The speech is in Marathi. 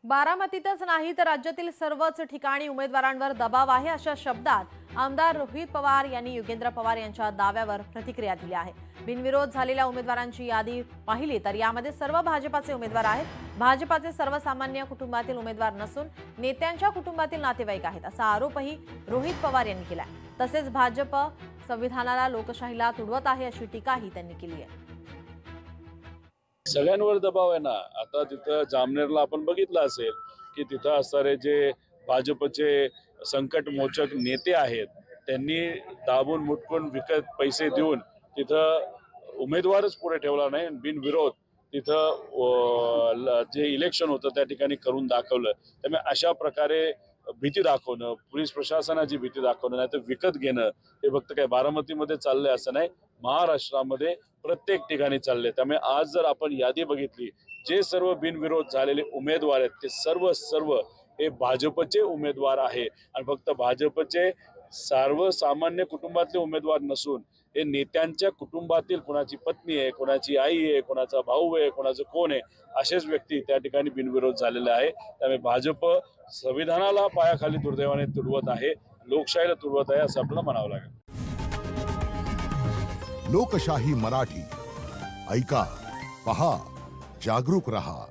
बारामतीतच नाही तर राज्यातील सर्वच ठिकाणी उमेदवारांवर दबाव आहे अशा शब्दात आमदार रोहित पवार यांनी योगेंद्र पवार यांच्या दाव्यावर प्रतिक्रिया दिली आहे। बिनविरोध झालेल्या उमेदवारांची यादी पाहिली तर यामध्ये सर्व भाजपाचे उमेदवार आहेत। भाजपाचे सर्वसामान्य कुटुंबातील उमेदवार नसून नेत्यांच्या कुटुंबातील नातेवाईक आहेत असा आरोपही रोहित पवार यांनी केला। तसेच भाजप संविधानाला लोकशाहीला तुडवत आहे अशी टीकाही त्यांनी केली आहे। सगळ्यांवर दबाव आहे ना। आता तिथं जामनेरला आपण बघितलं असेल की तिथं असणारे जे भाजपचे संकट मोचक नेते आहेत त्यांनी दाबून मुटकून विकत पैसे देऊन तिथं उमेदवारच पुढे ठेवला नाही। बिनविरोध तिथं जे इलेक्शन होतं त्या ठिकाणी करून दाखवलं। त्यामुळे अशा प्रकारे भीती दाखवणं, पोलीस प्रशासनाची भीती दाखवणं, नाही तर विकत घेणं हे फक्त काय बारामतीमध्ये चाललंय असं नाही, महाराष्ट्रामध्ये प्रत्येक ठिकाणी चालले। त्यामुळे आज जर आपण यादी बघितली, जे सर्व बिनविरोध झालेले उमेदवार आहेत ते सर्व हे भाजपचे उमेदवार आहे आणि फक्त भाजपचे सर्वसामान्य कुटुंबातले उमेदवार नसून हे नेत्यांच्या कुटुंबातील कोणाची पत्नी आहे, कोणाची आई आहे, कोणाचा भाऊ आहे, कोणाचं कोण आहे असेच व्यक्ती त्या ठिकाणी बिनविरोध झालेले आहे। त्यामुळे भाजप संविधानाला पायाखाली दुर्दैवाने तुडवत आहे, लोकशाहीला तुडवत आहे असं आपल्याला म्हणावं लागेल। लोकशाही मराठी ऐका, पहा, जागरूक रहा।